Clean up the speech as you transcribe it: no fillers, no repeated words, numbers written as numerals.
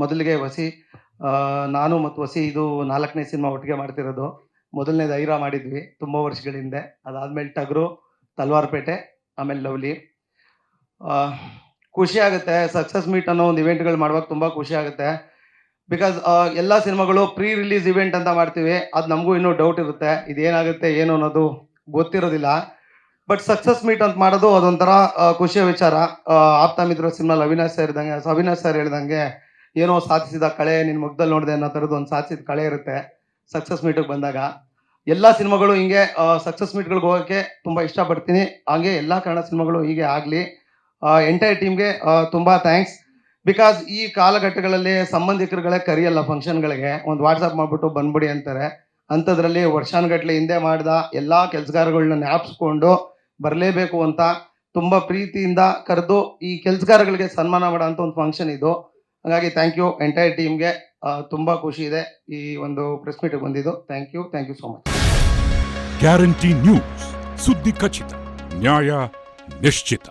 ಮೊದಲಿಗೆ ವಸಿ ನಾನು ಮತ್ತು ವಸಿ ಇದು 4ನೇ ಸಿನಿಮಾ ಒಟ್ಟಿಗೆ ಮಾಡ್ತಿರೋದು. ಮೊದಲನೇದು ಐರಾ ಮಾಡಿದ್ವಿ ತುಂಬ ವರ್ಷಗಳ ಹಿಂದೆ. ಅದಾದ್ಮೇಲೆ ಟಗರು, ತಲ್ವಾರ್ಪೇಟೆ, ಆಮೇಲೆ ಲವ್ಲಿ. ಖುಷಿ ಆಗುತ್ತೆ ಸಕ್ಸಸ್ ಮೀಟ್ ಅನ್ನೋ ಒಂದು ಇವೆಂಟ್ಗಳು ಮಾಡುವಾಗ ತುಂಬ ಖುಷಿ ಆಗುತ್ತೆ. ಬಿಕಾಸ್ ಎಲ್ಲ ಸಿನಿಮಾಗಳು ಪ್ರೀ ರಿಲೀಸ್ ಇವೆಂಟ್ ಅಂತ ಮಾಡ್ತೀವಿ. ಅದು ನಮಗೂ ಇನ್ನೂ ಡೌಟ್ ಇರುತ್ತೆ, ಇದೇನಾಗುತ್ತೆ ಏನು ಅನ್ನೋದು ಗೊತ್ತಿರೋದಿಲ್ಲ. ಬಟ್ ಸಕ್ಸಸ್ ಮೀಟ್ ಅಂತ ಮಾಡೋದು ಅದೊಂಥರ ಖುಷಿಯ ವಿಚಾರ. ಆಪ್ತ ಮಿತ್ರ ಸಿನಿಮಾ ಅವಿನಾಶ್ ಸರ್ ಹೇಳ್ದಂಗೆ ಏನೋ ಸಾಧಿಸಿದ ಕಳೆ ನಿನ್ನ ಮುಖದಲ್ಲಿ ನೋಡಿದೆ ಅನ್ನೋ ಥರದ್ದು ಒಂದು ಸಾಧಿಸಿದ ಕಳೆ ಇರುತ್ತೆ ಸಕ್ಸಸ್ ಮೀಟಿಗೆ ಬಂದಾಗ. ಎಲ್ಲ ಸಿನಿಮಾಗಳು ಹಿಂಗೆ ಸಕ್ಸಸ್ ಮೀಟ್ಗಳಿಗೆ ಹೋಗೋಕ್ಕೆ ತುಂಬ ಇಷ್ಟಪಡ್ತೀನಿ. ಹಾಗೆ ಎಲ್ಲ ಕನ್ನಡ ಸಿನಿಮಾಗಳು ಹೀಗೆ ಆಗಲಿ. ಎಂಟೈರ್ ಟೀಮ್ಗೆ ತುಂಬ ಥ್ಯಾಂಕ್ಸ್. ಬಿಕಾಸ್ ಈ ಕಾಲಘಟ್ಟಗಳಲ್ಲಿ ಸಂಬಂಧಿಕರುಗಳೇ ಕರಿಯಲ್ಲ ಫಂಕ್ಷನ್ಗಳಿಗೆ, ಒಂದು ವಾಟ್ಸಪ್ ಮಾಡಿಬಿಟ್ಟು ಬಂದ್ಬಿಡಿ ಅಂತಾರೆ. ಅಂಥದ್ರಲ್ಲಿ ವರ್ಷಾನುಗಟ್ಟಲೆ ಹಿಂದೆ ಮಾಡಿದ ಎಲ್ಲ ಕೆಲಸಗಾರಗಳನ್ನ ಜ್ಞಾಪಿಸ್ಕೊಂಡು ಬರಲೇಬೇಕು ಅಂತ ತುಂಬ ಪ್ರೀತಿಯಿಂದ ಕರೆದು ಈ ಕೆಲಸಗಾರಗಳಿಗೆ ಸನ್ಮಾನ ಮಾಡೋ ಅಂಥ ಒಂದು ಫಂಕ್ಷನ್ ಇದು. ಹಾಗಾಗಿ ಥ್ಯಾಂಕ್ ಯು ಎಂಟೈರ್ ಟೀಮ್ಗೆ. ತುಂಬ ಖುಷಿ ಇದೆ ಈ ಒಂದು ಪ್ರೆಸ್ ಮೀಟಿಗೆ ಬಂದಿದ್ದು. Thank you so much. Guarantee news, ಸುದ್ದಿ ಖಚಿತ, ನ್ಯಾಯ ನಿಶ್ಚಿತ.